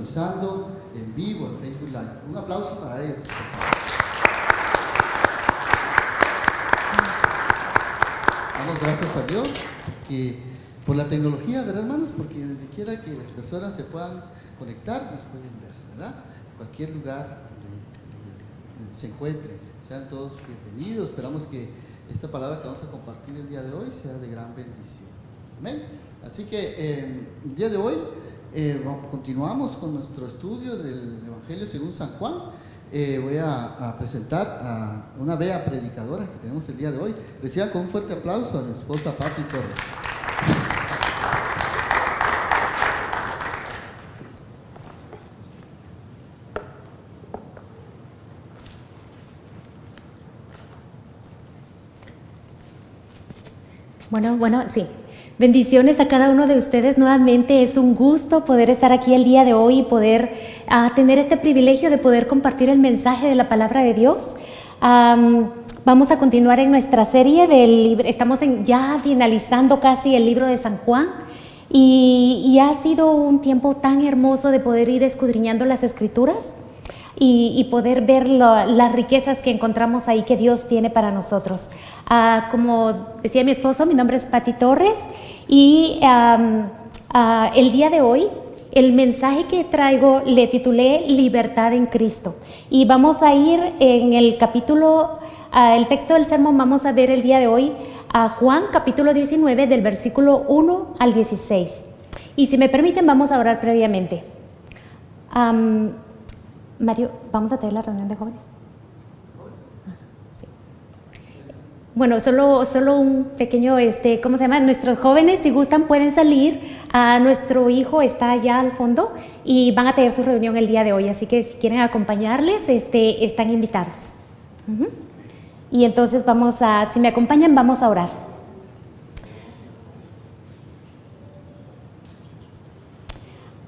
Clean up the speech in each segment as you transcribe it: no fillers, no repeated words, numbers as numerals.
sintonizando en vivo en Facebook Live. Un aplauso para ellos. Damos gracias a Dios que por la tecnología, ¿verdad, hermanos? Porque donde quiera que las personas se puedan conectar, nos pueden ver, ¿verdad? En cualquier lugar donde se encuentren, sean todos bienvenidos. Esperamos que esta palabra que vamos a compartir el día de hoy sea de gran bendición. Amén. Así que el día de hoy continuamos con nuestro estudio del Evangelio según San Juan. Voy a presentar a una bella predicadora que tenemos el día de hoy. Reciban con un fuerte aplauso a mi esposa Pati Torres. Bueno, sí. Bendiciones a cada uno de ustedes. Nuevamente es un gusto poder estar aquí el día de hoy y poder tener este privilegio de poder compartir el mensaje de la palabra de Dios. Vamos a continuar en nuestra serie del libro. Estamos ya finalizando casi el libro de San Juan y ha sido un tiempo tan hermoso de poder ir escudriñando las Escrituras y poder ver las riquezas que encontramos ahí que Dios tiene para nosotros. Como decía mi esposo, mi nombre es Pati Torres y el día de hoy el mensaje que traigo le titulé Libertad en Cristo, y vamos a ir en el capítulo, el texto del sermón. Vamos a ver el día de hoy a Juan capítulo 19 del versículo 1 al 16, y si me permiten vamos a orar previamente. Mario, ¿vamos a tener la reunión de jóvenes? Sí. Bueno, solo un pequeño, ¿cómo se llama? Nuestros jóvenes, si gustan, pueden salir. Nuestro hijo está allá al fondo y van a tener su reunión el día de hoy, así que si quieren acompañarles, están invitados. Y entonces si me acompañan, vamos a orar.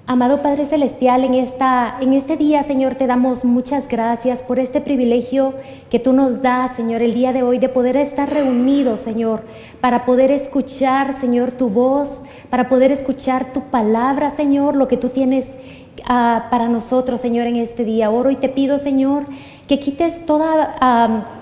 Amado Padre Celestial, en este día, Señor, te damos muchas gracias por este privilegio que tú nos das, Señor, el día de hoy, de poder estar reunidos, Señor, para poder escuchar, Señor, tu voz, para poder escuchar tu palabra, Señor, lo que tú tienes para nosotros, Señor, en este día. Oro y te pido, Señor, que quites toda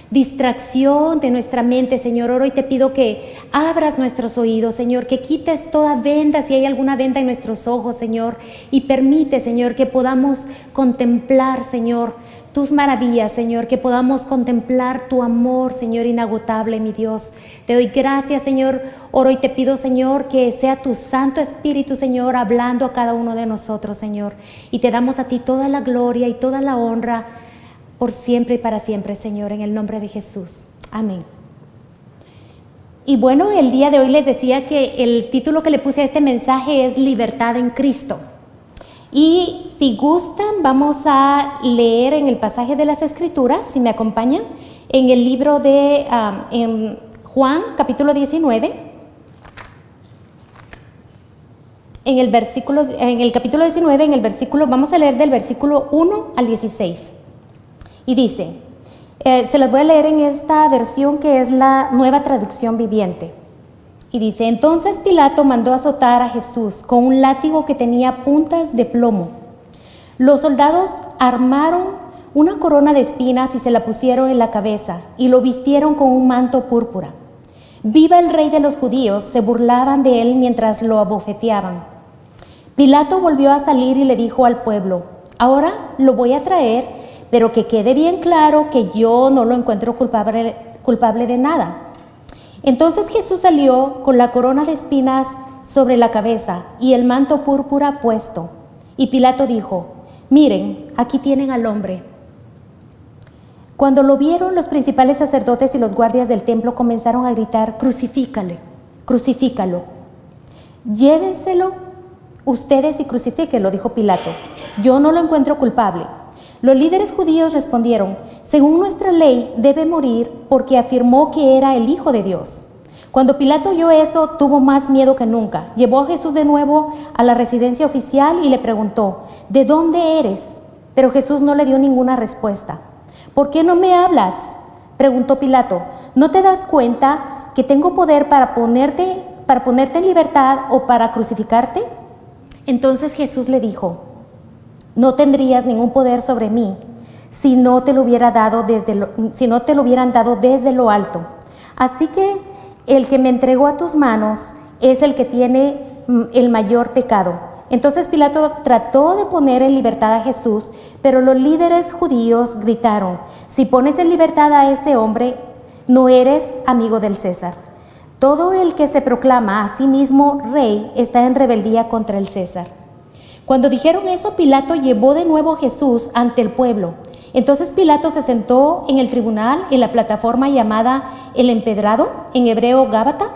distracción de nuestra mente, Señor. Oro y te pido que abras nuestros oídos, Señor, que quites toda venda, si hay alguna venda en nuestros ojos, Señor, y permite, Señor, que podamos contemplar, Señor, tus maravillas, Señor, que podamos contemplar tu amor, Señor, inagotable, mi Dios. Te doy gracias, Señor. Oro y te pido, Señor, que sea tu Santo Espíritu, Señor, hablando a cada uno de nosotros, Señor, y te damos a ti toda la gloria y toda la honra por siempre y para siempre, Señor, en el nombre de Jesús. Amén. Y bueno, el día de hoy les decía que el título que le puse a este mensaje es Libertad en Cristo. Y si gustan, vamos a leer en el pasaje de las Escrituras, si me acompañan, en el libro de en Juan, capítulo 19. En el capítulo 19, vamos a leer del versículo 1 al 16. Y dice, se los voy a leer en esta versión que es la Nueva Traducción Viviente. Y dice, entonces Pilato mandó azotar a Jesús con un látigo que tenía puntas de plomo. Los soldados armaron una corona de espinas y se la pusieron en la cabeza y lo vistieron con un manto púrpura. ¡Viva el Rey de los Judíos! Se burlaban de él mientras lo abofeteaban. Pilato volvió a salir y le dijo al pueblo, ahora lo voy a traer, pero que quede bien claro que yo no lo encuentro culpable de nada. Entonces Jesús salió con la corona de espinas sobre la cabeza y el manto púrpura puesto. Y Pilato dijo, miren, aquí tienen al hombre. Cuando lo vieron, los principales sacerdotes y los guardias del templo comenzaron a gritar, crucifícalo. Llévenselo ustedes y crucifíquenlo, dijo Pilato. Yo no lo encuentro culpable. Los líderes judíos respondieron, según nuestra ley debe morir porque afirmó que era el Hijo de Dios. Cuando Pilato oyó eso, tuvo más miedo que nunca. Llevó a Jesús de nuevo a la residencia oficial y le preguntó, ¿de dónde eres? Pero Jesús no le dio ninguna respuesta. ¿Por qué no me hablas?, preguntó Pilato. ¿No te das cuenta que tengo poder para ponerte en libertad o para crucificarte? Entonces Jesús le dijo, no tendrías ningún poder sobre mí si no te lo hubieran dado desde lo alto. Así que el que me entregó a tus manos es el que tiene el mayor pecado. Entonces Pilato trató de poner en libertad a Jesús, pero los líderes judíos gritaron: si pones en libertad a ese hombre, no eres amigo del César. Todo el que se proclama a sí mismo rey está en rebeldía contra el César. Cuando dijeron eso, Pilato llevó de nuevo a Jesús ante el pueblo. Entonces Pilato se sentó en el tribunal, en la plataforma llamada el Empedrado, en hebreo Gábata.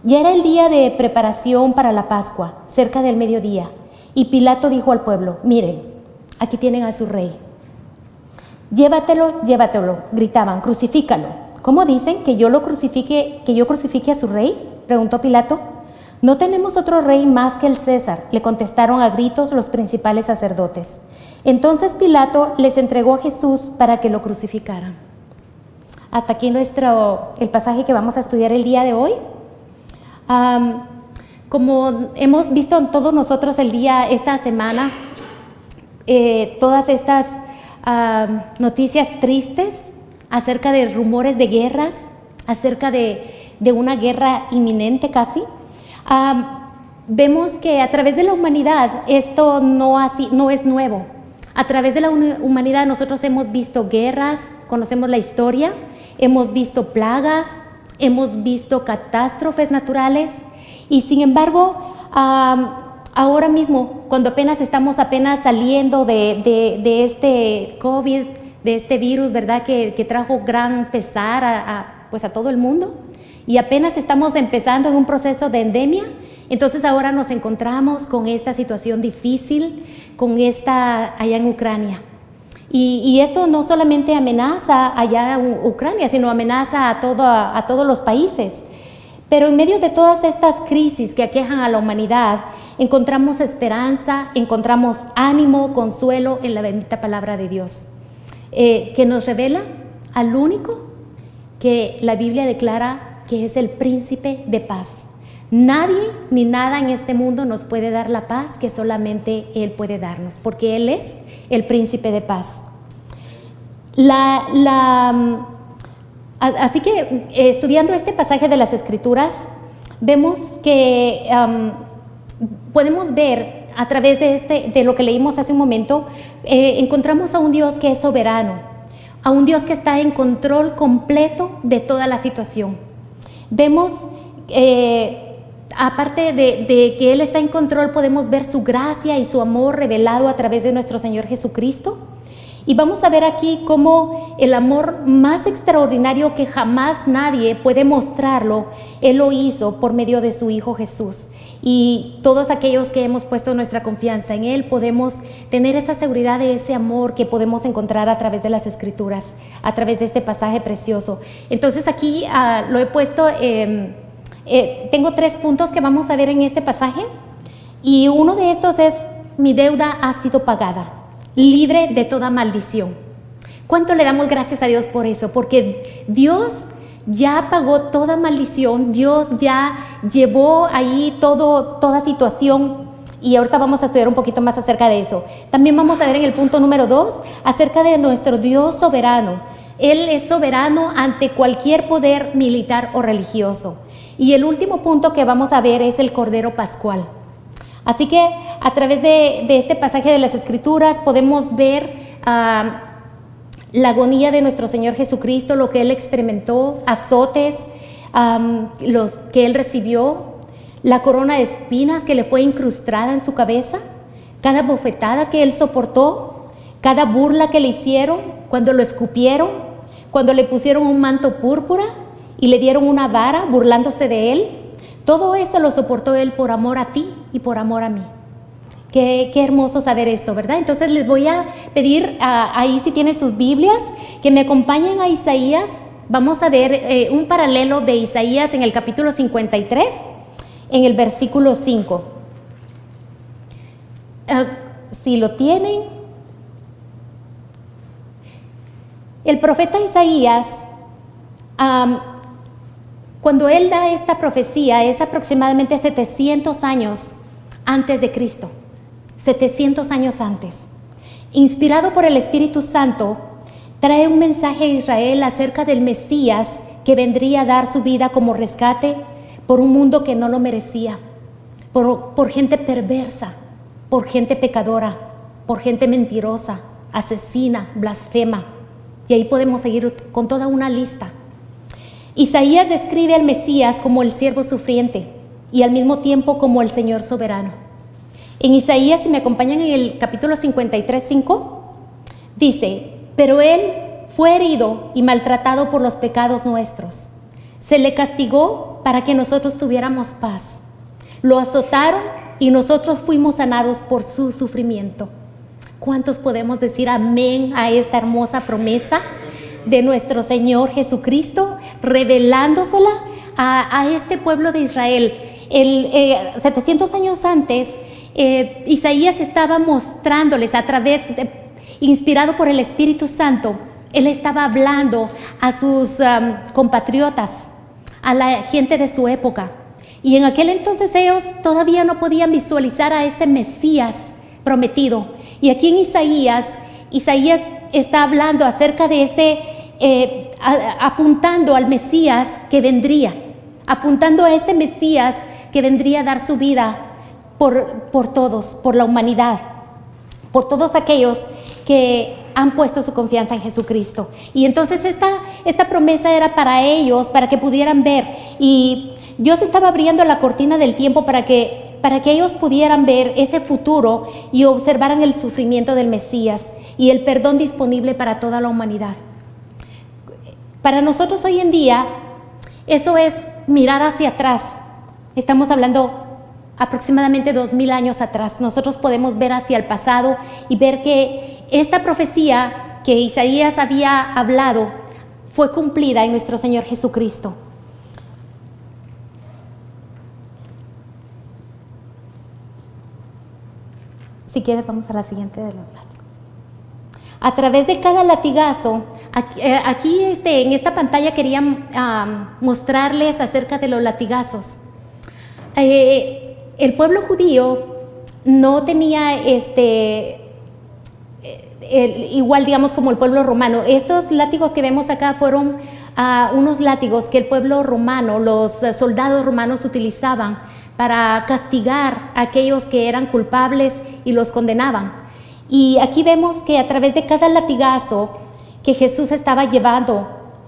Ya era el día de preparación para la Pascua, cerca del mediodía. Y Pilato dijo al pueblo: miren, aquí tienen a su rey. Llévatelo, llévatelo, gritaban, crucifícalo. ¿Cómo dicen que yo crucifique a su rey?, preguntó Pilato. No tenemos otro rey más que el César, le contestaron a gritos los principales sacerdotes. Entonces Pilato les entregó a Jesús para que lo crucificaran. Hasta aquí el pasaje que vamos a estudiar el día de hoy. Como hemos visto todos nosotros esta semana, todas estas noticias tristes acerca de rumores de guerras, acerca de una guerra inminente casi, vemos que a través de la humanidad esto no es nuevo. A través de la humanidad nosotros hemos visto guerras, conocemos la historia, hemos visto plagas, hemos visto catástrofes naturales y sin embargo ahora mismo, cuando estamos saliendo de este COVID, de este virus, ¿verdad?, que trajo gran pesar a todo el mundo, y apenas estamos empezando en un proceso de endemia, entonces ahora nos encontramos con esta situación difícil, allá en Ucrania. Y esto no solamente amenaza allá en Ucrania, sino amenaza a todos los países. Pero en medio de todas estas crisis que aquejan a la humanidad, encontramos esperanza, encontramos ánimo, consuelo en la bendita palabra de Dios, que nos revela al único que la Biblia declara que es el príncipe de paz. Nadie ni nada en este mundo nos puede dar la paz que solamente Él puede darnos, porque Él es el príncipe de paz. Así que estudiando este pasaje de las Escrituras, vemos que podemos ver a través de lo que leímos hace un momento, encontramos a un Dios que es soberano, a un Dios que está en control completo de toda la situación. Vemos, aparte de que Él está en control, podemos ver su gracia y su amor revelado a través de nuestro Señor Jesucristo. Y vamos a ver aquí cómo el amor más extraordinario que jamás nadie puede mostrarlo, Él lo hizo por medio de su Hijo Jesús. Y todos aquellos que hemos puesto nuestra confianza en Él podemos tener esa seguridad de ese amor que podemos encontrar a través de las Escrituras, a través de este pasaje precioso. Entonces aquí lo he puesto, tengo 3 puntos que vamos a ver en este pasaje, y uno de estos es: mi deuda ha sido pagada, libre de toda maldición. ¿Cuánto le damos gracias a Dios por eso? Porque Dios ya pagó toda maldición, Dios ya llevó ahí toda situación, y ahorita vamos a estudiar un poquito más acerca de eso. También vamos a ver en el punto número 2 acerca de nuestro Dios soberano. Él es soberano ante cualquier poder militar o religioso. Y el último punto que vamos a ver es el Cordero Pascual. Así que a través de este pasaje de las Escrituras podemos ver la agonía de nuestro Señor Jesucristo, lo que Él experimentó, azotes los que Él recibió, la corona de espinas que le fue incrustada en su cabeza, cada bofetada que Él soportó, cada burla que le hicieron, cuando lo escupieron, cuando le pusieron un manto púrpura y le dieron una vara burlándose de Él. Todo eso lo soportó Él por amor a ti y por amor a mí. Qué hermoso saber esto, ¿verdad? Entonces les voy a pedir, ahí si tienen sus Biblias, que me acompañen a Isaías. Vamos a ver un paralelo de Isaías en el capítulo 53, en el versículo 5. Si lo tienen, el profeta Isaías, cuando él da esta profecía, es aproximadamente 700 años antes de Cristo. 700 años antes. inspirado por el Espíritu Santo, trae un mensaje a Israel acerca del Mesías que vendría a dar su vida como rescate por un mundo que no lo merecía, por gente perversa, por gente pecadora, por gente mentirosa, asesina, blasfema. Y ahí podemos seguir con toda una lista. Isaías describe al Mesías como el siervo sufriente y al mismo tiempo como el Señor soberano. En Isaías, si me acompañan en el capítulo 53:5, dice: pero Él fue herido y maltratado por los pecados nuestros. Se le castigó para que nosotros tuviéramos paz. Lo azotaron y nosotros fuimos sanados por su sufrimiento. ¿Cuántos podemos decir amén a esta hermosa promesa de nuestro Señor Jesucristo, revelándosela a este pueblo de Israel? 700 años antes, Isaías estaba mostrándoles a través, inspirado por el Espíritu Santo, él estaba hablando a sus compatriotas, a la gente de su época. Y en aquel entonces ellos todavía no podían visualizar a ese Mesías prometido. Y aquí en Isaías está hablando acerca de ese, apuntando al Mesías que vendría, apuntando a ese Mesías que vendría a dar su vida por todos, por la humanidad, por todos aquellos que han puesto su confianza en Jesucristo. Y entonces esta promesa era para ellos, para que pudieran ver. Y Dios estaba abriendo la cortina del tiempo para que ellos pudieran ver ese futuro y observaran el sufrimiento del Mesías y el perdón disponible para toda la humanidad. Para nosotros hoy en día, eso es mirar hacia atrás. Estamos hablando aproximadamente 2000 años atrás. Nosotros podemos ver hacia el pasado y ver que esta profecía que Isaías había hablado fue cumplida en nuestro Señor Jesucristo. Si quieres, vamos a la siguiente de los látigos. A través de cada latigazo, aquí en esta pantalla quería mostrarles acerca de los latigazos. El pueblo judío no tenía igual, digamos, como el pueblo romano. Estos látigos que vemos acá fueron unos látigos que el pueblo romano, los soldados romanos utilizaban para castigar a aquellos que eran culpables y los condenaban. Y aquí vemos que a través de cada latigazo que Jesús estaba llevando,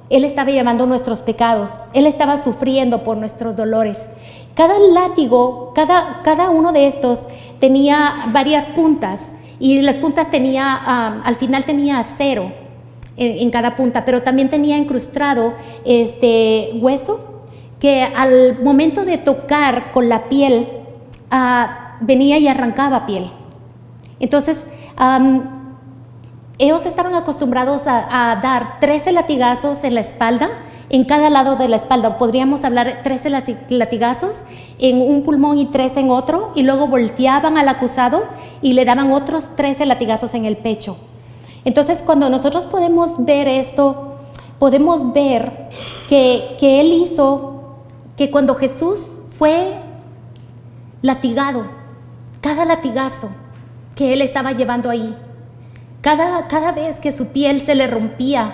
Él estaba llevando nuestros pecados, Él estaba sufriendo por nuestros dolores. Cada látigo, cada uno de estos tenía varias puntas, y las puntas al final tenía acero en cada punta, pero también tenía incrustado hueso que al momento de tocar con la piel venía y arrancaba piel. Entonces ellos estaban acostumbrados a dar 13 latigazos en la espalda, en cada lado de la espalda. Podríamos hablar 13 latigazos en un pulmón y 13 en otro, y luego volteaban al acusado y le daban otros 13 latigazos en el pecho. Entonces, cuando nosotros podemos ver esto, podemos ver que Él hizo que cuando Jesús fue latigado, cada latigazo que Él estaba llevando ahí, cada vez que su piel se le rompía,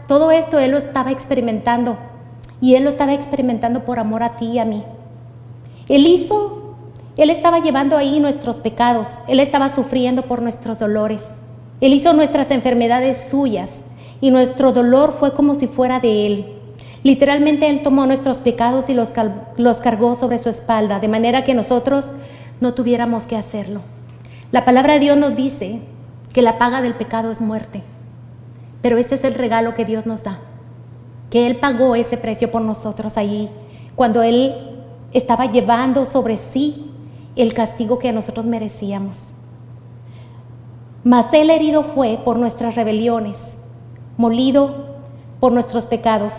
todo esto Él lo estaba experimentando, y Él lo estaba experimentando por amor a ti y a mí. Él estaba llevando ahí nuestros pecados, Él estaba sufriendo por nuestros dolores, Él hizo nuestras enfermedades suyas, y nuestro dolor fue como si fuera de Él. Literalmente Él tomó nuestros pecados y los cargó sobre su espalda, de manera que nosotros no tuviéramos que hacerlo. La palabra de Dios nos dice que la paga del pecado es muerte, pero este es el regalo que Dios nos da, que Él pagó ese precio por nosotros allí, cuando Él estaba llevando sobre sí el castigo que nosotros merecíamos. Mas Él herido fue por nuestras rebeliones, molido por nuestros pecados.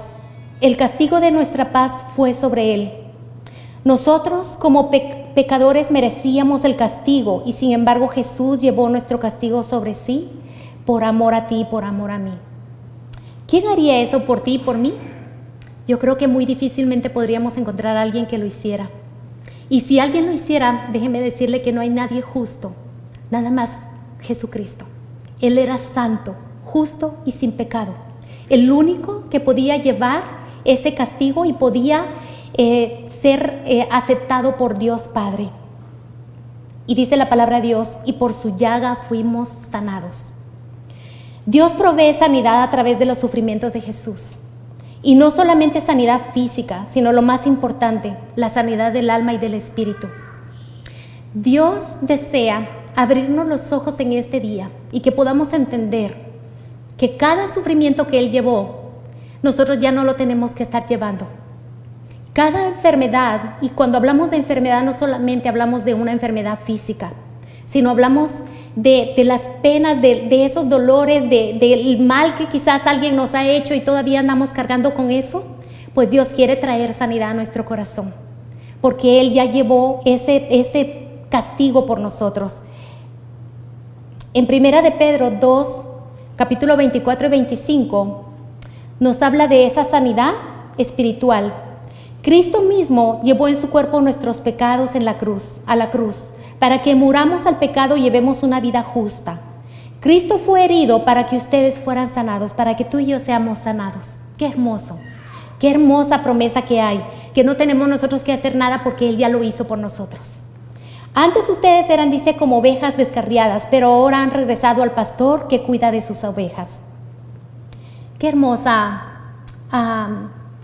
El castigo de nuestra paz fue sobre Él. Nosotros como pecadores merecíamos el castigo, y sin embargo Jesús llevó nuestro castigo sobre sí por amor a ti y por amor a mí. ¿Quién haría eso por ti y por mí? Yo creo que muy difícilmente podríamos encontrar a alguien que lo hiciera. Y si alguien lo hiciera, déjeme decirle que no hay nadie justo, nada más Jesucristo. Él era santo, justo y sin pecado. El único que podía llevar ese castigo y podía ser aceptado por Dios Padre. Y dice la palabra de Dios, y por su llaga fuimos sanados. Dios provee sanidad a través de los sufrimientos de Jesús. Y no solamente sanidad física, sino lo más importante, la sanidad del alma y del espíritu. Dios desea abrirnos los ojos en este día y que podamos entender que cada sufrimiento que Él llevó, nosotros ya no lo tenemos que estar llevando. Cada enfermedad, y cuando hablamos de enfermedad no solamente hablamos de una enfermedad física, sino hablamos de las penas, de esos dolores, del mal que quizás alguien nos ha hecho y todavía andamos cargando con eso, pues Dios quiere traer sanidad a nuestro corazón, porque Él ya llevó ese castigo por nosotros. En 1 de Pedro 2, capítulo 24 y 25, nos habla de esa sanidad espiritual. Cristo mismo llevó en su cuerpo nuestros pecados a la cruz, para que muramos al pecado y llevemos una vida justa. Cristo fue herido para que ustedes fueran sanados, para que tú y yo seamos sanados. ¡Qué hermoso! ¡Qué hermosa promesa que hay! Que no tenemos nosotros que hacer nada porque Él ya lo hizo por nosotros. Antes ustedes eran, dice, como ovejas descarriadas, pero ahora han regresado al pastor que cuida de sus ovejas. ¡Qué hermosa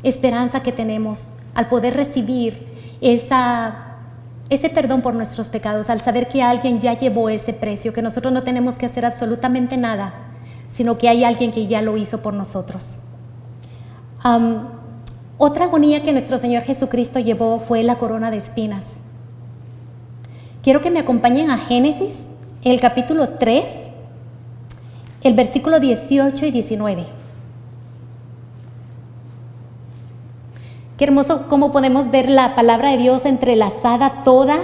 esperanza que tenemos al poder recibir ese perdón por nuestros pecados, al saber que alguien ya llevó ese precio, que nosotros no tenemos que hacer absolutamente nada, sino que hay alguien que ya lo hizo por nosotros. Otra agonía que nuestro Señor Jesucristo llevó fue la corona de espinas. Quiero que me acompañen a Génesis, el capítulo 3, el versículo 18 y 19. Qué hermoso cómo podemos ver la palabra de Dios entrelazada toda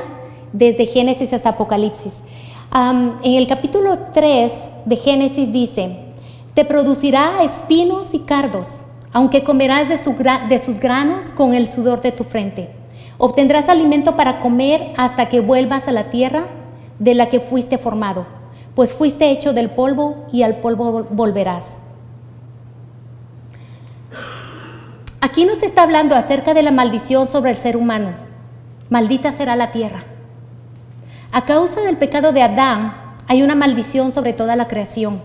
desde Génesis hasta Apocalipsis. En el capítulo 3 de Génesis dice: te producirá espinos y cardos, aunque comerás de sus granos con el sudor de tu frente. Obtendrás alimento para comer hasta que vuelvas a la tierra de la que fuiste formado, pues fuiste hecho del polvo y al polvo volverás. Aquí nos está hablando acerca de la maldición sobre el ser humano. Maldita será la tierra. A causa del pecado de Adán, hay una maldición sobre toda la creación.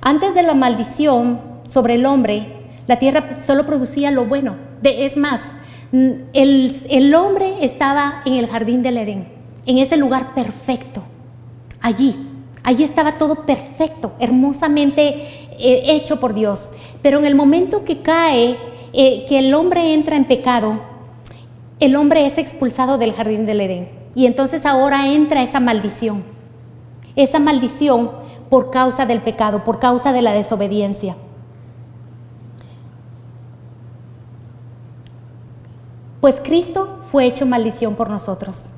Antes de la maldición sobre el hombre, la tierra solo producía lo bueno. Es más, el hombre estaba en el jardín del Edén, en ese lugar perfecto. Allí estaba todo perfecto, hermosamente hecho por Dios. Pero en el momento que cae, que el hombre entra en pecado, el hombre es expulsado del jardín del Edén. Y entonces ahora entra esa maldición por causa del pecado, por causa de la desobediencia. Pues Cristo fue hecho maldición por nosotros.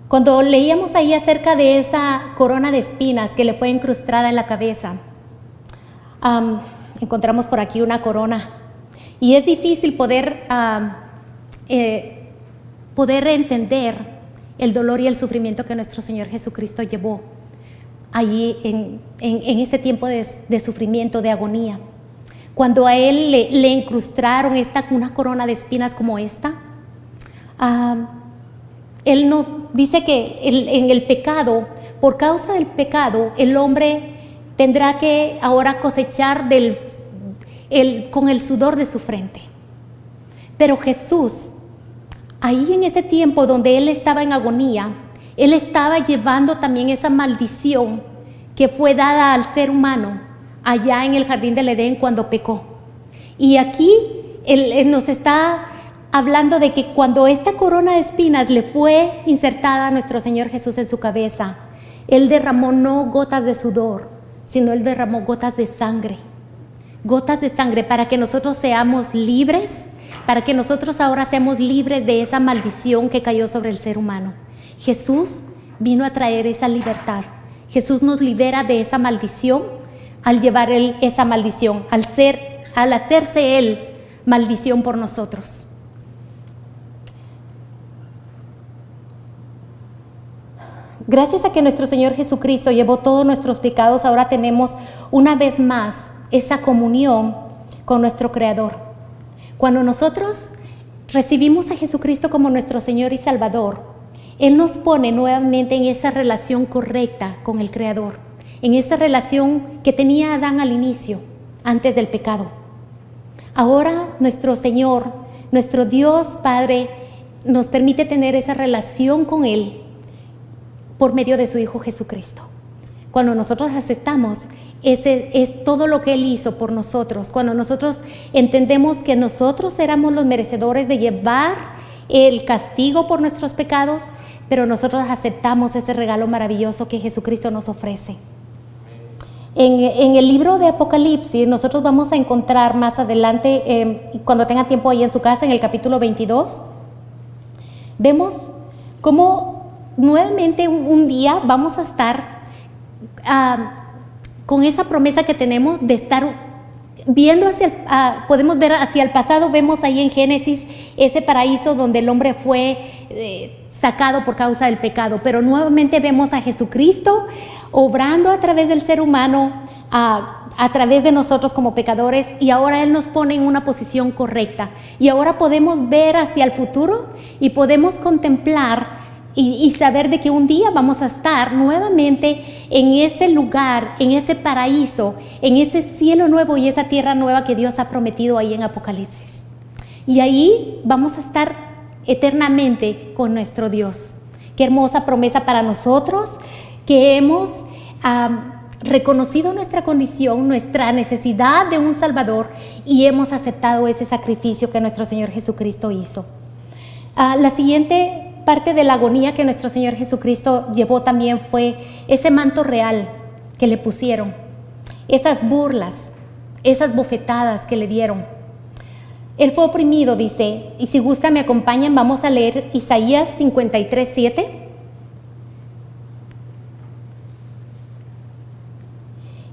Cuando leíamos ahí acerca de esa corona de espinas que le fue incrustada en la cabeza, encontramos por aquí una corona. Y es difícil poder entender el dolor y el sufrimiento que nuestro Señor Jesucristo llevó allí en ese tiempo de sufrimiento, de agonía. Cuando a Él le incrustaron una corona de espinas como esta, Él no dice que en el pecado, por causa del pecado, el hombre tendrá que ahora cosechar con el sudor de su frente. Pero Jesús, ahí en ese tiempo donde Él estaba en agonía, Él estaba llevando también esa maldición que fue dada al ser humano allá en el jardín del Edén cuando pecó. Y aquí Él nos está hablando de que cuando esta corona de espinas le fue insertada a nuestro Señor Jesús en su cabeza, Él derramó no gotas de sudor, sino Él derramó gotas de sangre para que nosotros seamos libres, para que nosotros ahora seamos libres de esa maldición que cayó sobre el ser humano. Jesús vino a traer esa libertad. Jesús nos libera de esa maldición al llevar Él esa maldición, al hacerse Él maldición por nosotros. Gracias a que nuestro Señor Jesucristo llevó todos nuestros pecados, ahora tenemos una vez más esa comunión con nuestro Creador. Cuando nosotros recibimos a Jesucristo como nuestro Señor y Salvador, Él nos pone nuevamente en esa relación correcta con el Creador, en esa relación que tenía Adán al inicio, antes del pecado. Ahora nuestro Señor, nuestro Dios Padre, nos permite tener esa relación con Él por medio de su Hijo Jesucristo. Cuando nosotros aceptamos, ese es todo lo que Él hizo por nosotros. Cuando nosotros entendemos que nosotros éramos los merecedores de llevar el castigo por nuestros pecados, pero nosotros aceptamos ese regalo maravilloso que Jesucristo nos ofrece. En el libro de Apocalipsis, nosotros vamos a encontrar más adelante, cuando tenga tiempo ahí en su casa, en el capítulo 22, vemos cómo nuevamente un día vamos a estar con esa promesa que tenemos de estar viendo podemos ver hacia el pasado. Vemos ahí en Génesis ese paraíso donde el hombre fue sacado por causa del pecado, pero nuevamente vemos a Jesucristo obrando a través del ser humano, a través de nosotros como pecadores, y ahora Él nos pone en una posición correcta, y ahora podemos ver hacia el futuro y podemos contemplar y saber de que un día vamos a estar nuevamente en ese lugar, en ese paraíso, en ese cielo nuevo y esa tierra nueva que Dios ha prometido ahí en Apocalipsis. Y ahí vamos a estar eternamente con nuestro Dios. Qué hermosa promesa para nosotros, que hemos reconocido nuestra condición, nuestra necesidad de un Salvador, y hemos aceptado ese sacrificio que nuestro Señor Jesucristo hizo. La siguiente parte de la agonía que nuestro Señor Jesucristo llevó también fue ese manto real que le pusieron, esas burlas, esas bofetadas que le dieron. Él fue oprimido, dice, y si gusta me acompañan, vamos a leer Isaías 53:7.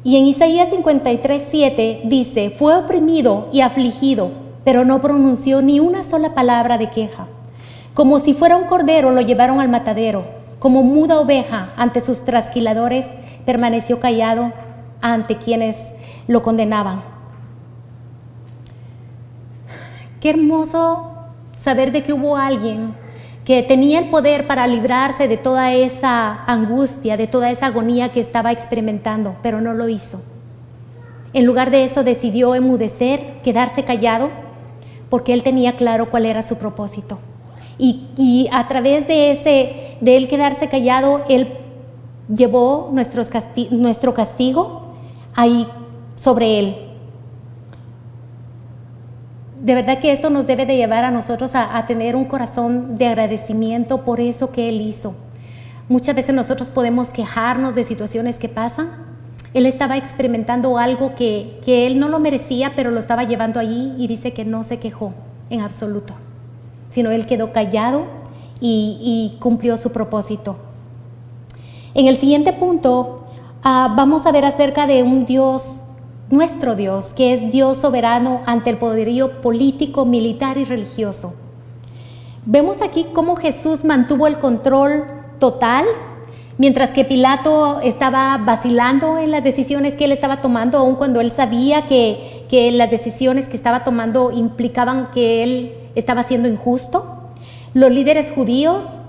Y en Isaías 53:7 dice: fue oprimido y afligido, pero no pronunció ni una sola palabra de queja. Como si fuera un cordero lo llevaron al matadero, como muda oveja ante sus trasquiladores, permaneció callado ante quienes lo condenaban. Qué hermoso saber de que hubo alguien que tenía el poder para librarse de toda esa angustia, de toda esa agonía que estaba experimentando, pero no lo hizo. En lugar de eso decidió enmudecer, quedarse callado, porque él tenía claro cuál era su propósito. Y a través de él quedarse callado, él llevó nuestro castigo ahí sobre él. De verdad que esto nos debe de llevar a nosotros a tener un corazón de agradecimiento por eso que Él hizo. Muchas veces nosotros podemos quejarnos de situaciones que pasan. Él estaba experimentando algo que Él no lo merecía, pero lo estaba llevando allí, y dice que no se quejó en absoluto, sino Él quedó callado y cumplió su propósito. En el siguiente punto vamos a ver acerca de un Dios, nuestro Dios, que es Dios soberano ante el poderío político, militar y religioso. Vemos aquí cómo Jesús mantuvo el control total, mientras que Pilato estaba vacilando en las decisiones que él estaba tomando, aun cuando él sabía que las decisiones que estaba tomando implicaban que él estaba siendo injusto. Los líderes judíos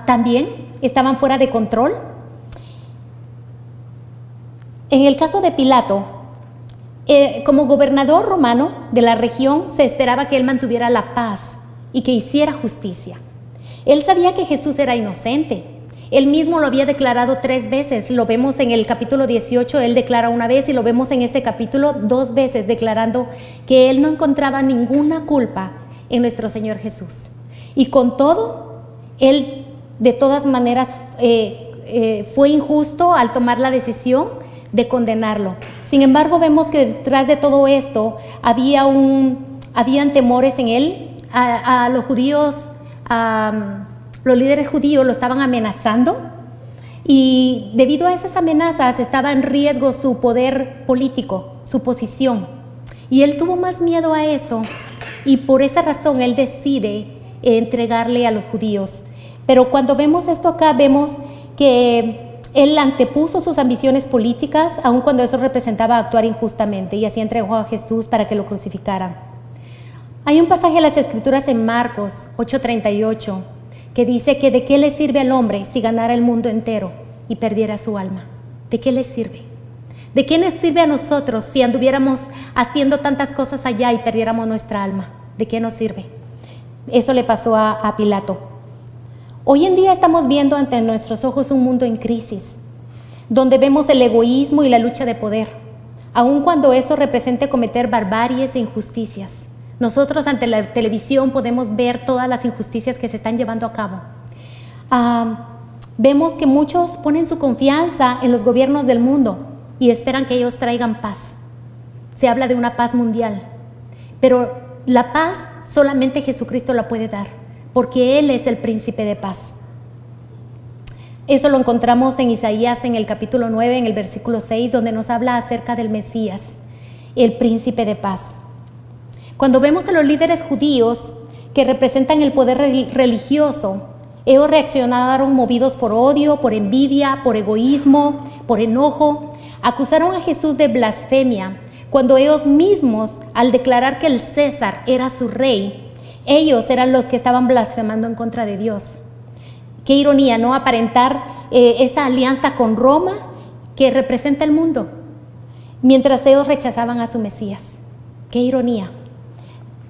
también estaban fuera de control. En el caso de Pilato, como gobernador romano de la región, se esperaba que él mantuviera la paz y que hiciera justicia. Él sabía que Jesús era inocente. Él mismo lo había declarado 3 veces. Lo vemos en el capítulo 18, él declara una vez, y lo vemos en este capítulo 2 veces, declarando que él no encontraba ninguna culpa en nuestro Señor Jesús. Y con todo, él de todas maneras fue injusto al tomar la decisión de condenarlo. Sin embargo, vemos que detrás de todo esto habían temores en él. A los judíos, los líderes judíos lo estaban amenazando, y debido a esas amenazas estaba en riesgo su poder político, su posición, y él tuvo más miedo a eso, y por esa razón él decide entregarle a los judíos. Pero cuando vemos esto acá, vemos que él antepuso sus ambiciones políticas, aun cuando eso representaba actuar injustamente, y así entregó a Jesús para que lo crucificaran. Hay un pasaje en las Escrituras en Marcos 8:38 que dice que ¿de qué le sirve al hombre si ganara el mundo entero y perdiera su alma? ¿De qué le sirve? ¿De qué nos sirve a nosotros si anduviéramos haciendo tantas cosas allá y perdiéramos nuestra alma? ¿De qué nos sirve? Eso le pasó a Pilato. Hoy en día estamos viendo ante nuestros ojos un mundo en crisis, donde vemos el egoísmo y la lucha de poder, aun cuando eso represente cometer barbaries e injusticias. Nosotros ante la televisión podemos ver todas las injusticias que se están llevando a cabo. Vemos que muchos ponen su confianza en los gobiernos del mundo y esperan que ellos traigan paz. Se habla de una paz mundial, pero la paz solamente Jesucristo la puede dar, porque Él es el príncipe de paz. Eso lo encontramos en Isaías en el capítulo 9, en el versículo 6, donde nos habla acerca del Mesías, el príncipe de paz. Cuando vemos a los líderes judíos que representan el poder religioso, ellos reaccionaron movidos por odio, por envidia, por egoísmo, por enojo. Acusaron a Jesús de blasfemia, cuando ellos mismos, al declarar que el César era su rey, ellos eran los que estaban blasfemando en contra de Dios. Qué ironía, ¿no? Aparentar esa alianza con Roma que representa el mundo, mientras ellos rechazaban a su Mesías. Qué ironía.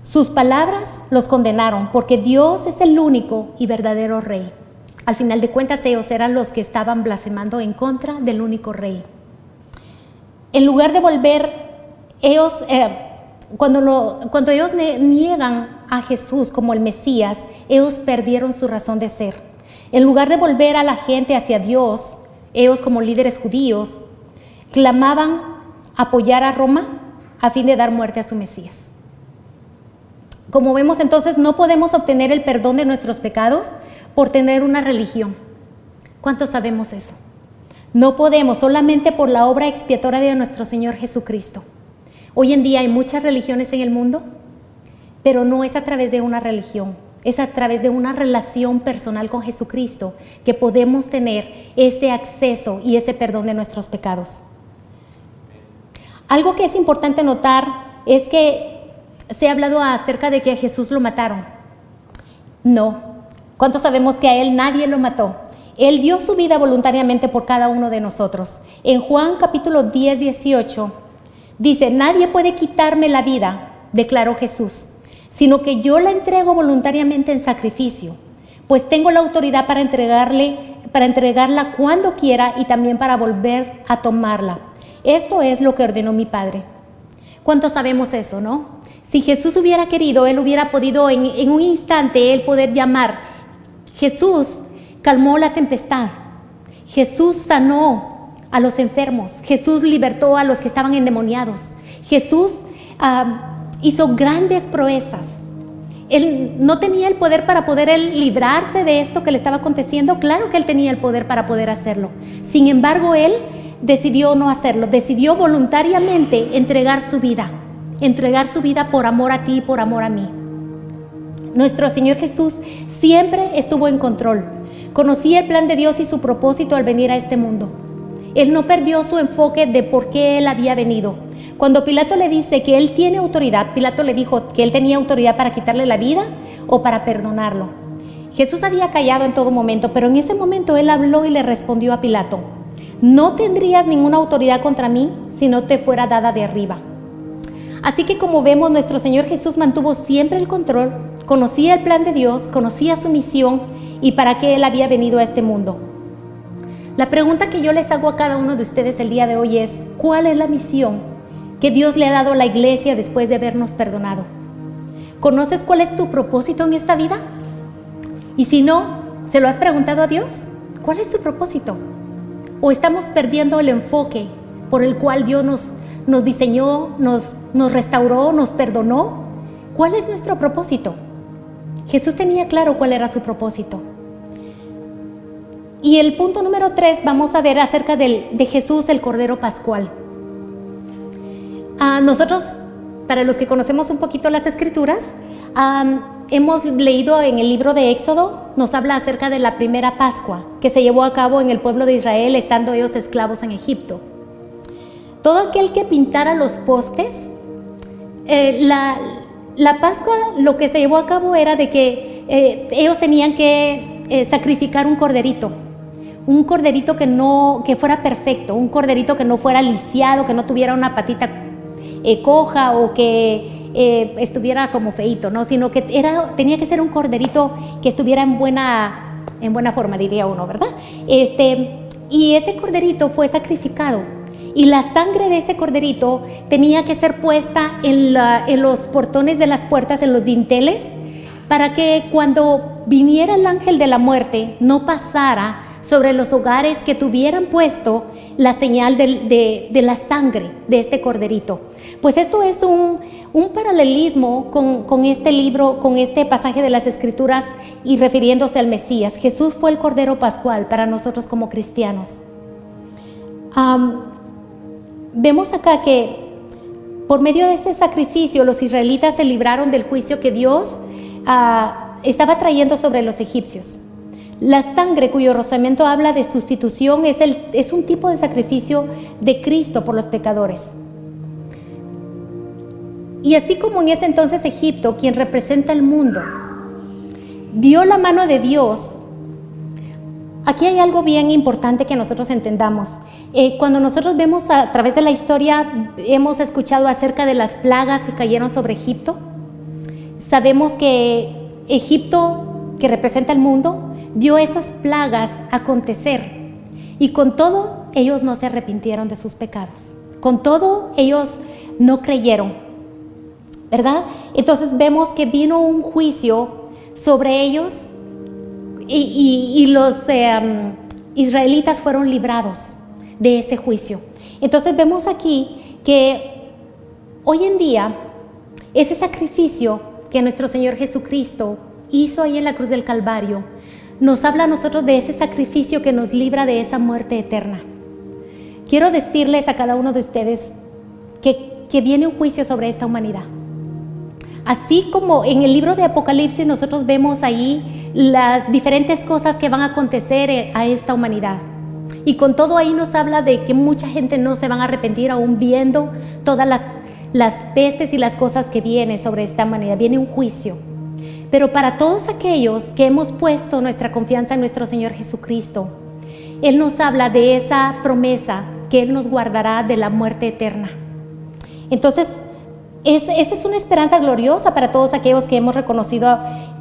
Sus palabras los condenaron porque Dios es el único y verdadero rey. Al final de cuentas, ellos eran los que estaban blasfemando en contra del único rey. En lugar de volver, ellos, cuando ellos niegan a Jesús como el Mesías, ellos perdieron su razón de ser. En lugar de volver a la gente hacia Dios, ellos como líderes judíos clamaban apoyar a Roma a fin de dar muerte a su Mesías. Como vemos entonces, no podemos obtener el perdón de nuestros pecados por tener una religión. ¿Cuántos sabemos eso? No podemos, solamente por la obra expiatoria de nuestro Señor Jesucristo. Hoy en día hay muchas religiones en el mundo, pero no es a través de una religión, es a través de una relación personal con Jesucristo que podemos tener ese acceso y ese perdón de nuestros pecados. Algo que es importante notar es que se ha hablado acerca de que a Jesús lo mataron. No. ¿Cuántos sabemos que a Él nadie lo mató? Él dio su vida voluntariamente por cada uno de nosotros. En Juan capítulo 10, 18, dice, nadie puede quitarme la vida, declaró Jesús, sino que yo la entrego voluntariamente en sacrificio, pues tengo la autoridad para entregarla cuando quiera y también para volver a tomarla. Esto es lo que ordenó mi Padre. ¿Cuántos sabemos eso, no? Si Jesús hubiera querido, Él hubiera podido en un instante, Él poder llamar. Jesús calmó la tempestad. Jesús sanó a los enfermos. Jesús libertó a los que estaban endemoniados. Jesús hizo grandes proezas. Él no tenía el poder para poder Él librarse de esto que le estaba aconteciendo. Claro que Él tenía el poder para poder hacerlo. Sin embargo, Él decidió no hacerlo. Decidió voluntariamente entregar su vida por amor a ti y por amor a mí. Nuestro Señor Jesús siempre estuvo en control. Conocía el plan de Dios y su propósito al venir a este mundo. Él no perdió su enfoque de por qué Él había venido. Cuando Pilato le dice que Él tiene autoridad, Pilato le dijo que Él tenía autoridad para quitarle la vida o para perdonarlo. Jesús había callado en todo momento, pero en ese momento Él habló y le respondió a Pilato, no tendrías ninguna autoridad contra mí si no te fuera dada de arriba. Así que como vemos, nuestro Señor Jesús mantuvo siempre el control, conocía el plan de Dios, conocía su misión y para qué Él había venido a este mundo. La pregunta que yo les hago a cada uno de ustedes el día de hoy es, ¿cuál es la misión que Dios le ha dado a la iglesia después de habernos perdonado? ¿Conoces cuál es tu propósito en esta vida? Y si no, ¿se lo has preguntado a Dios? ¿Cuál es su propósito? ¿O estamos perdiendo el enfoque por el cual Dios nos diseñó, nos restauró, nos perdonó? ¿Cuál es nuestro propósito? Jesús tenía claro cuál era su propósito. Y el punto número 3, vamos a ver acerca de Jesús, el Cordero Pascual. Nosotros, para los que conocemos un poquito las Escrituras, hemos leído en el libro de Éxodo, nos habla acerca de la primera Pascua que se llevó a cabo en el pueblo de Israel, estando ellos esclavos en Egipto. Todo aquel que pintara los postes, la Pascua, lo que se llevó a cabo era de que ellos tenían que sacrificar un corderito que fuera perfecto, un corderito que no fuera lisiado, que no tuviera una patita coja o que estuviera como feíto, ¿no? Sino que tenía que ser un corderito que estuviera en buena forma, diría uno, ¿verdad? Y ese corderito fue sacrificado y la sangre de ese corderito tenía que ser puesta en los portones de las puertas, en los dinteles, para que cuando viniera el ángel de la muerte no pasara sobre los hogares que tuvieran puesto la señal de la sangre de este corderito. Pues esto es un paralelismo con este libro, con este pasaje de las Escrituras y refiriéndose al Mesías. Jesús fue el Cordero Pascual para nosotros como cristianos. Vemos acá que por medio de este sacrificio los israelitas se libraron del juicio que Dios estaba trayendo sobre los egipcios. La sangre, cuyo rozamiento habla de sustitución, es un tipo de sacrificio de Cristo por los pecadores. Y así como en ese entonces Egipto, quien representa el mundo, vio la mano de Dios, aquí hay algo bien importante que nosotros entendamos. Cuando nosotros vemos a través de la historia, hemos escuchado acerca de las plagas que cayeron sobre Egipto. Sabemos que Egipto, que representa el mundo, vio esas plagas acontecer y con todo ellos no se arrepintieron de sus pecados. Con todo ellos no creyeron, ¿verdad? Entonces vemos que vino un juicio sobre ellos y los israelitas fueron librados de ese juicio. Entonces vemos aquí que hoy en día ese sacrificio que nuestro Señor Jesucristo hizo ahí en la cruz del Calvario nos habla a nosotros de ese sacrificio que nos libra de esa muerte eterna. Quiero decirles a cada uno de ustedes que viene un juicio sobre esta humanidad. Así como en el libro de Apocalipsis nosotros vemos ahí las diferentes cosas que van a acontecer a esta humanidad. Y con todo ahí nos habla de que mucha gente no se van a arrepentir aún viendo todas las pestes y las cosas que vienen sobre esta humanidad. Viene un juicio. Pero para todos aquellos que hemos puesto nuestra confianza en nuestro Señor Jesucristo, Él nos habla de esa promesa que Él nos guardará de la muerte eterna. Entonces, esa es una esperanza gloriosa para todos aquellos que hemos reconocido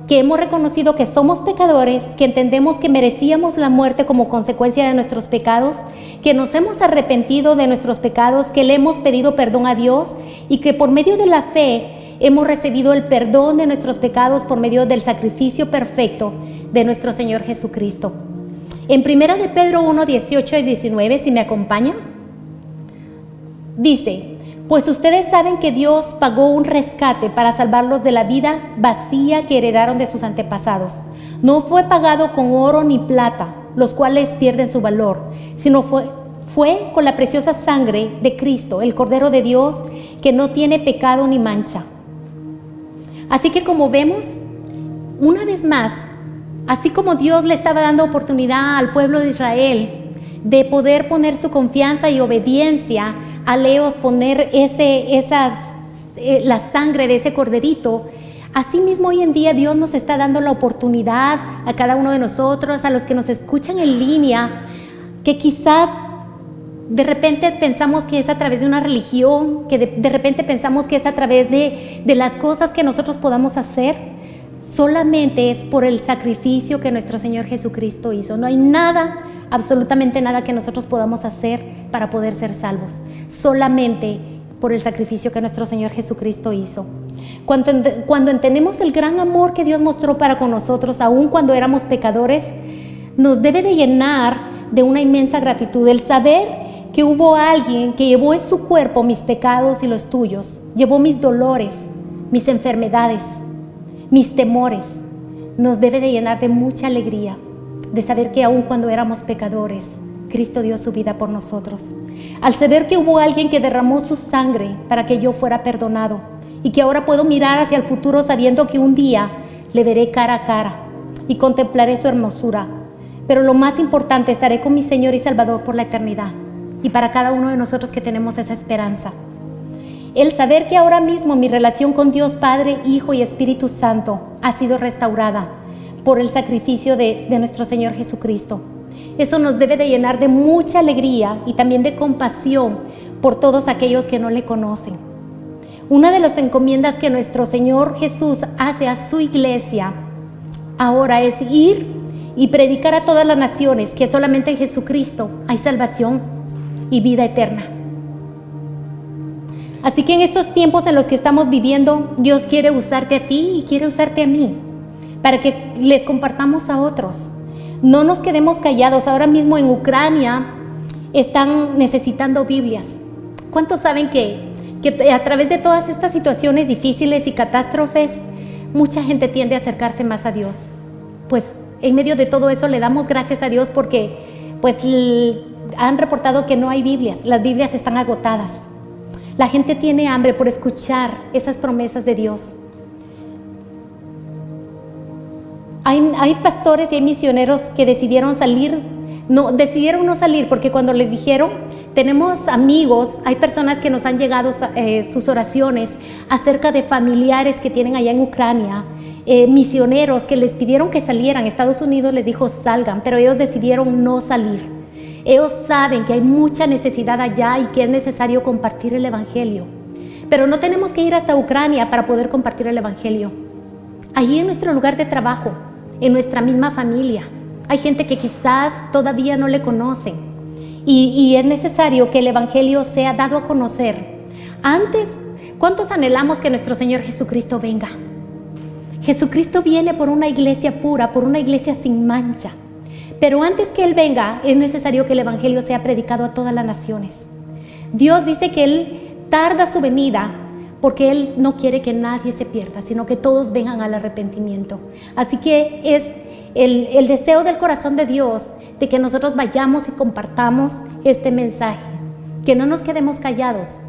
que somos pecadores, que entendemos que merecíamos la muerte como consecuencia de nuestros pecados, que nos hemos arrepentido de nuestros pecados, que le hemos pedido perdón a Dios y que por medio de la fe hemos recibido el perdón de nuestros pecados por medio del sacrificio perfecto de nuestro Señor Jesucristo. En 1 de Pedro 1, 18 y 19, si me acompañan, dice: pues ustedes saben que Dios pagó un rescate para salvarlos de la vida vacía que heredaron de sus antepasados. No fue pagado con oro ni plata, los cuales pierden su valor, sino fue con la preciosa sangre de Cristo, el Cordero de Dios, que no tiene pecado ni mancha. Así que como vemos, una vez más, así como Dios le estaba dando oportunidad al pueblo de Israel de poder poner su confianza y obediencia al ellos poner la sangre de ese corderito, asimismo hoy en día Dios nos está dando la oportunidad a cada uno de nosotros, a los que nos escuchan en línea, que quizás de repente pensamos que es a través de una religión, que de repente pensamos que es a través de las cosas que nosotros podamos hacer. Solamente es por el sacrificio que nuestro Señor Jesucristo hizo. No hay nada, absolutamente nada que nosotros podamos hacer para poder ser salvos. Solamente por el sacrificio que nuestro Señor Jesucristo hizo. Cuando entendemos el gran amor que Dios mostró para con nosotros, aun cuando éramos pecadores, nos debe de llenar de una inmensa gratitud el saber que hubo alguien que llevó en su cuerpo mis pecados y los tuyos, llevó mis dolores, mis enfermedades, mis temores. Nos debe de llenar de mucha alegría de saber que aun cuando éramos pecadores, Cristo dio su vida por nosotros. Al saber que hubo alguien que derramó su sangre para que yo fuera perdonado y que ahora puedo mirar hacia el futuro sabiendo que un día Le veré cara a cara y contemplaré su hermosura. Pero lo más importante, estaré con mi Señor y Salvador por la eternidad. Y para cada uno de nosotros que tenemos esa esperanza, el saber que ahora mismo mi relación con Dios Padre, Hijo y Espíritu Santo ha sido restaurada por el sacrificio de nuestro Señor Jesucristo. Eso nos debe de llenar de mucha alegría y también de compasión por todos aquellos que no le conocen. Una de las encomiendas que nuestro Señor Jesús hace a su iglesia ahora es ir y predicar a todas las naciones que solamente en Jesucristo hay salvación y vida eterna. Así que en estos tiempos en los que estamos viviendo, Dios quiere usarte a ti y quiere usarte a mí para que les compartamos a otros. No nos quedemos callados. Ahora mismo en Ucrania están necesitando Biblias. ¿Cuántos saben que a través de todas estas situaciones difíciles y catástrofes, mucha gente tiende a acercarse más a Dios? Pues en medio de todo eso le damos gracias a Dios porque pues han reportado que no hay Biblias. Las Biblias están agotadas. La gente tiene hambre por escuchar esas promesas de Dios. Hay pastores y hay misioneros que decidieron no salir porque cuando les dijeron, tenemos amigos, hay personas que nos han llegado sus oraciones acerca de familiares que tienen allá en Ucrania, misioneros que les pidieron que salieran. Estados Unidos les dijo salgan, pero ellos decidieron no salir. Ellos saben que hay mucha necesidad allá y que es necesario compartir el Evangelio. Pero no tenemos que ir hasta Ucrania para poder compartir el Evangelio. Allí en nuestro lugar de trabajo, en nuestra misma familia, hay gente que quizás todavía no le conocen y es necesario que el Evangelio sea dado a conocer. Antes, ¿cuántos anhelamos que nuestro Señor Jesucristo venga? Jesucristo viene por una iglesia pura, por una iglesia sin mancha. Pero antes que Él venga, es necesario que el Evangelio sea predicado a todas las naciones. Dios dice que Él tarda su venida porque Él no quiere que nadie se pierda, sino que todos vengan al arrepentimiento. Así que es el deseo del corazón de Dios de que nosotros vayamos y compartamos este mensaje, que no nos quedemos callados.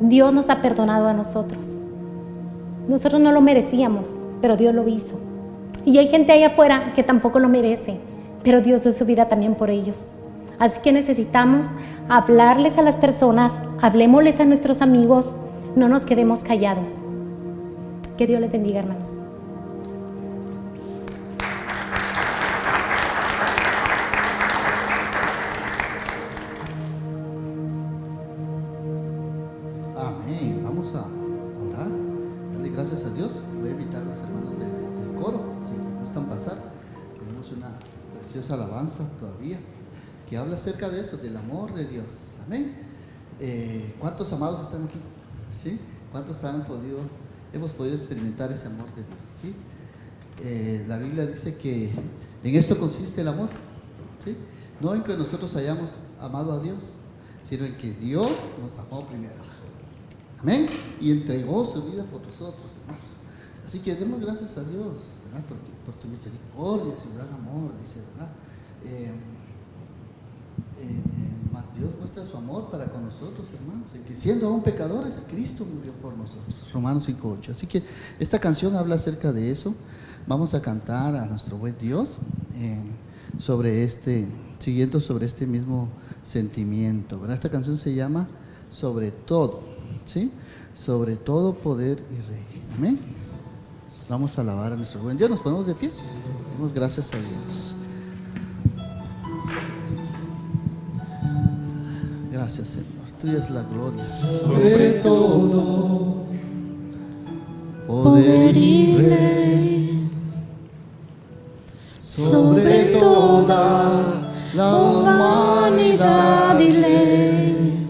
Dios nos ha perdonado a nosotros. Nosotros no lo merecíamos, pero Dios lo hizo. Y hay gente allá afuera que tampoco lo merece, pero Dios dio su vida también por ellos. Así que necesitamos hablarles a las personas, hablemosles a nuestros amigos, no nos quedemos callados. Que Dios les bendiga, hermanos. Amén. Vamos a orar, darle gracias a Dios. Voy a invitar a los hermanos del coro, si me gustan pasar. Tenemos una preciosa alabanza todavía que habla acerca de eso, del amor de Dios. Amén. ¿Cuántos amados están aquí? ¿Sí? ¿Cuántos hemos podido experimentar ese amor de Dios? ¿Sí? La Biblia dice que en esto consiste el amor, ¿sí? No en que nosotros hayamos amado a Dios, sino en que Dios nos amó primero. Amén. Y entregó su vida por nosotros, hermanos. Así que demos gracias a Dios, ¿verdad? Por su misericordia, su gran amor, dice, ¿verdad? Mas Dios muestra su amor para con nosotros, hermanos, en que siendo aún pecadores, Cristo murió por nosotros. Romanos 5:8. Así que esta canción habla acerca de eso. Vamos a cantar a nuestro buen Dios siguiendo sobre este mismo sentimiento, ¿verdad? Esta canción se llama Sobre todo, ¿sí? Sobre todo poder y rey. Amén. Vamos a alabar a nuestro buen Dios. Nos ponemos de pie. Demos gracias a Dios. Gracias, Señor. Tuya es la gloria. Sobre todo poder y rey, sobre toda la humanidad y ley,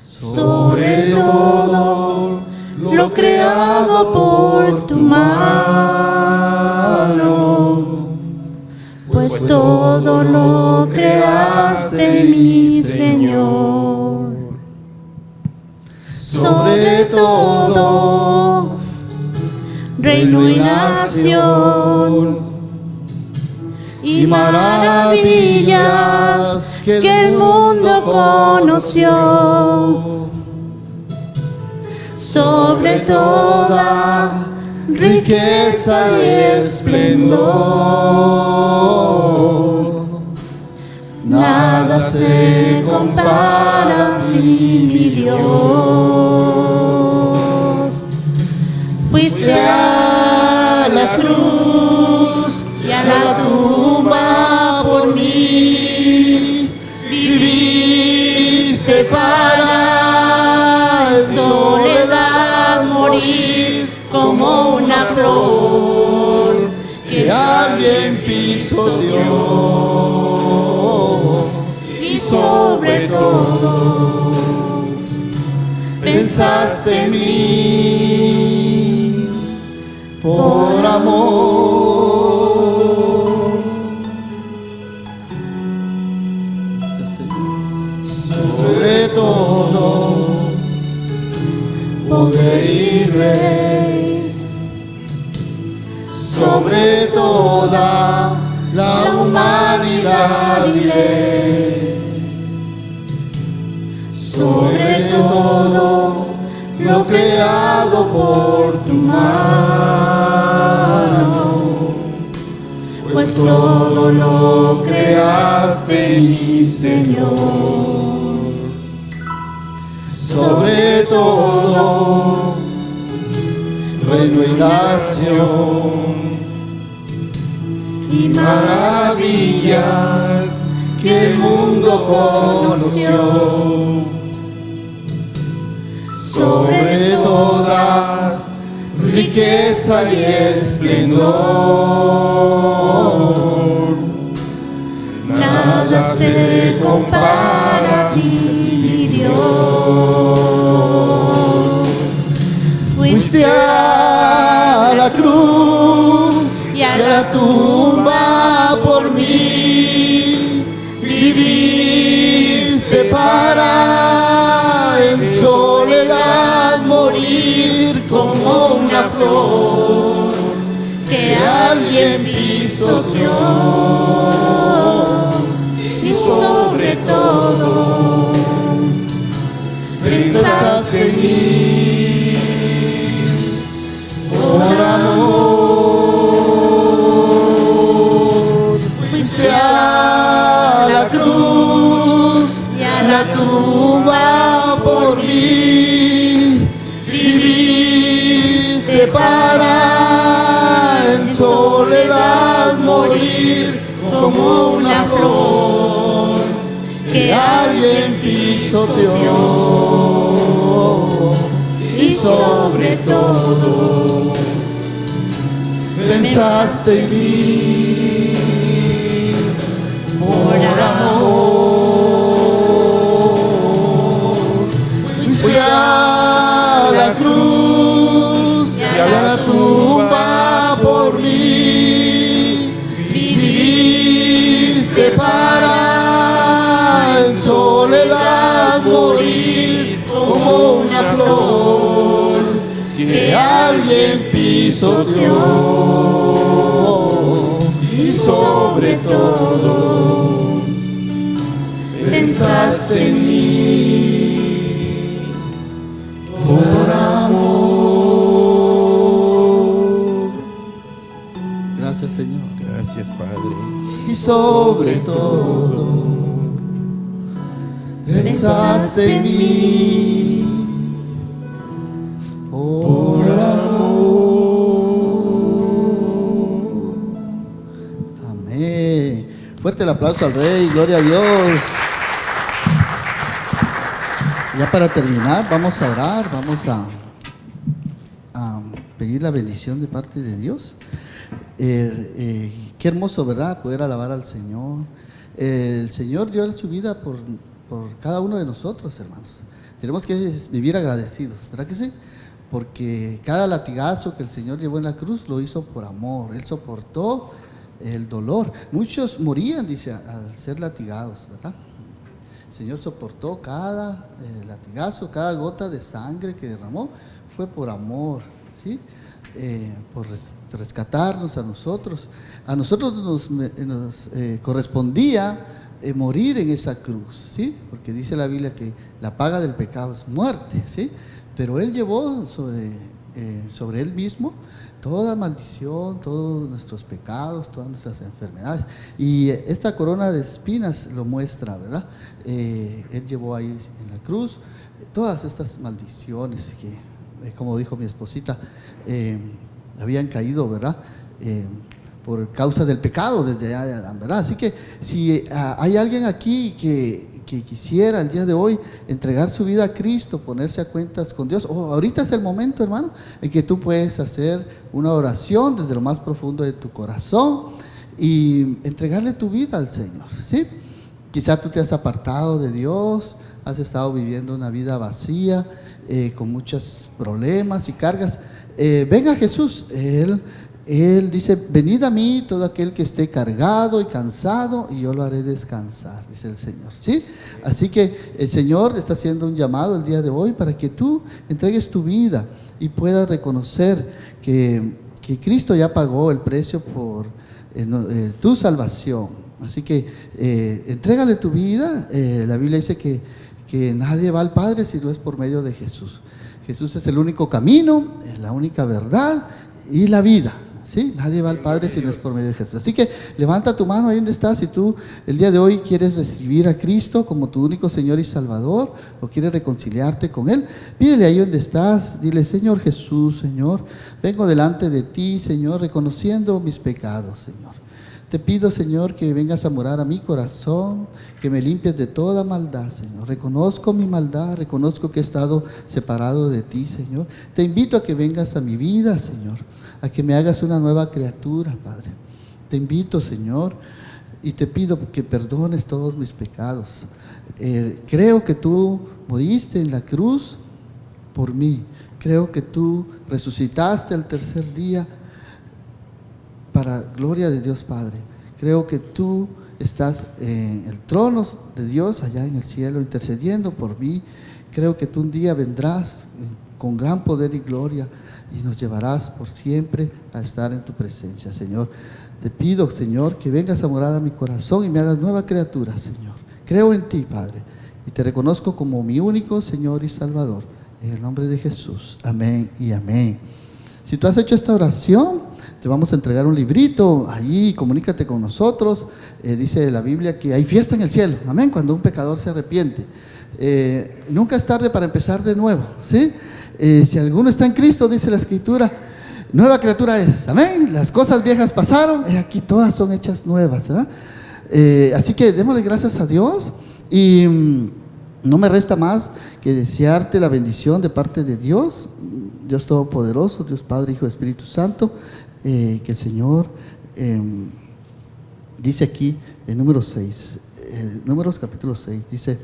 sobre todo lo creado por tu mano, pues todo lo creaste, mi Señor. Sobre todo, reino y nación, y maravillas que el mundo conoció. Sobre toda riqueza y esplendor. Nada se compara a ti, mi Dios. Fuiste a la cruz y a la tumba por mí. Viviste para en soledad morir como una flor que alguien pisoteó. Y sobre todo pensaste en mí por amor. Sobre todo poder y rey, sobre toda la humanidad diré, sobre todo lo creado por tu mano, pues todo lo creaste, mi Señor. Sobre todo reino y nación y maravillas que el mundo conoció. Sobre toda riqueza y esplendor, nada se compara a ti, mi Dios. Fuiste a la cruz y a la tumba por mí. Viviste para en soledad morir como una flor que alguien pisoteó. Y sobre todo pensaste en mí por amor. Fuiste a la cruz y a la tumba por mí. Viviste para en soledad morir como una flor que alguien pisoteó. Y sobre todo pensaste en mí por amor. Fuiste a la cruz y a la tumba por mí. Viviste para en soledad morir como una flor que alguien pisoteó. Y sobre todo pensaste en mí por amor. Gracias, Señor. Gracias, Padre. Y sobre todo pensaste en mí por amor. Amén. Fuerte el aplauso al Rey, gloria a Dios. Ya para terminar, vamos a orar, vamos a pedir la bendición de parte de Dios. Qué hermoso, ¿verdad? Poder alabar al Señor. El Señor dio su vida por cada uno de nosotros, hermanos. Tenemos que vivir agradecidos, ¿verdad que sí? Porque cada latigazo que el Señor llevó en la cruz lo hizo por amor. Él soportó el dolor. Muchos morían, dice, al ser latigados, ¿verdad? El Señor soportó cada latigazo, cada gota de sangre que derramó, fue por amor, ¿sí? Por rescatarnos a nosotros. A nosotros nos correspondía morir en esa cruz, ¿sí? Porque dice la Biblia que la paga del pecado es muerte, ¿sí? Pero Él llevó sobre Él mismo toda maldición, todos nuestros pecados, todas nuestras enfermedades. Y esta corona de espinas lo muestra, ¿verdad? Él llevó ahí en la cruz todas estas maldiciones que, como dijo mi esposita, habían caído, ¿verdad? Por causa del pecado desde Adán, ¿verdad? Así que si hay alguien aquí que quisiera el día de hoy entregar su vida a Cristo, ponerse a cuentas con Dios, ahorita es el momento, hermano, en que tú puedes hacer una oración desde lo más profundo de tu corazón y entregarle tu vida al Señor, ¿sí? Quizá tú te has apartado de Dios, has estado viviendo una vida vacía, con muchos problemas y cargas. Venga Jesús, Él dice: venid a mí todo aquel que esté cargado y cansado, y yo lo haré descansar, dice el Señor, ¿sí? Así que el Señor está haciendo un llamado el día de hoy para que tú entregues tu vida y puedas reconocer que Cristo ya pagó el precio por tu salvación. Así que entrégale tu vida. La Biblia dice que nadie va al Padre si no es por medio de Jesús. Jesús es el único camino, es la única verdad y la vida. ¿Sí? Nadie va al Padre si no es por medio de Jesús. Así que levanta tu mano ahí donde estás. Si tú el día de hoy quieres recibir a Cristo como tu único Señor y Salvador, o quieres reconciliarte con Él, pídele ahí donde estás. Dile: Señor Jesús, Señor, vengo delante de ti, Señor, reconociendo mis pecados, Señor. Te pido, Señor, que vengas a morar a mi corazón, que me limpies de toda maldad, Señor. Reconozco mi maldad, reconozco que he estado separado de ti, Señor. Te invito a que vengas a mi vida, Señor, a que me hagas una nueva criatura, Padre. Te invito, Señor, y te pido que perdones todos mis pecados. Creo que tú moriste en la cruz por mí. Creo que tú resucitaste al tercer día para gloria de Dios Padre. Creo que tú estás en el trono de Dios allá en el cielo intercediendo por mí. Creo que tú un día vendrás con gran poder y gloria y nos llevarás por siempre a estar en tu presencia, Señor. Te pido, Señor, que vengas a morar a mi corazón y me hagas nueva criatura, Señor. Creo en ti, Padre, y te reconozco como mi único Señor y Salvador. En el nombre de Jesús. Amén y amén. Si tú has hecho esta oración, te vamos a entregar un librito, ahí comunícate con nosotros. Dice la Biblia que hay fiesta en el cielo, amén, cuando un pecador se arrepiente. Nunca es tarde para empezar de nuevo, ¿sí? Si alguno está en Cristo, dice la Escritura, nueva criatura es, amén. Las cosas viejas pasaron, aquí todas son hechas nuevas, ¿verdad? Así que démosle gracias a Dios y no me resta más que desearte la bendición de parte de Dios, Dios Todopoderoso, Dios Padre, Hijo y Espíritu Santo, que el Señor dice aquí en número 6, Números capítulo 6, dice,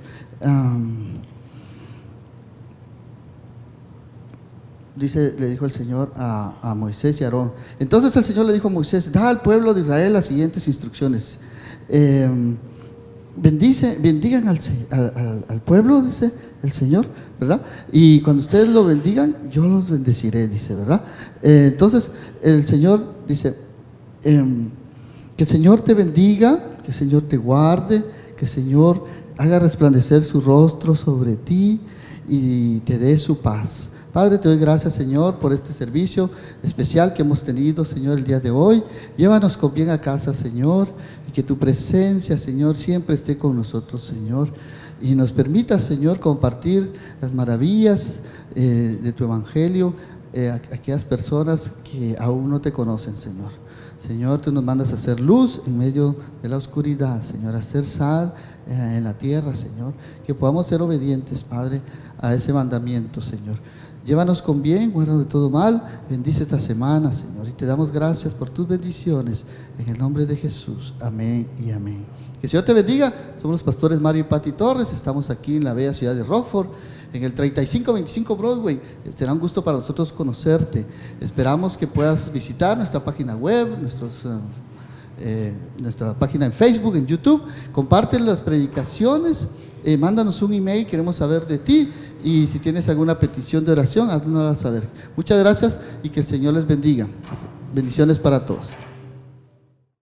le dijo el Señor a Moisés y a Aarón. Entonces el Señor le dijo a Moisés: da al pueblo de Israel las siguientes instrucciones. Bendigan al pueblo, dice el Señor, ¿verdad? Y cuando ustedes lo bendigan, yo los bendeciré, dice, ¿verdad? Entonces el Señor dice, que el Señor te bendiga, que el Señor te guarde, que el Señor haga resplandecer su rostro sobre ti y te dé su paz. Padre, te doy gracias, Señor, por este servicio especial que hemos tenido, Señor, el día de hoy. Llévanos con bien a casa, Señor, y que tu presencia, Señor, siempre esté con nosotros, Señor, y nos permita, Señor, compartir las maravillas de tu evangelio a aquellas personas que aún no te conocen, Señor. Señor, tú nos mandas a hacer luz en medio de la oscuridad, Señor, a hacer sal en la tierra, Señor, que podamos ser obedientes, Padre, a ese mandamiento, Señor. Llévanos con bien, guárdanos de todo mal, bendice esta semana, Señor, y te damos gracias por tus bendiciones, en el nombre de Jesús, amén y amén. Que el Señor te bendiga. Somos los pastores Mario y Pati Torres, estamos aquí en la bella ciudad de Rockford, en el 3525 Broadway. Será un gusto para nosotros conocerte. Esperamos que puedas visitar nuestra página web, nuestra página en Facebook, en YouTube. Comparte las predicaciones, mándanos un email, queremos saber de ti, y si tienes alguna petición de oración, haznosla saber. Muchas gracias y que el Señor les bendiga. Bendiciones para todos.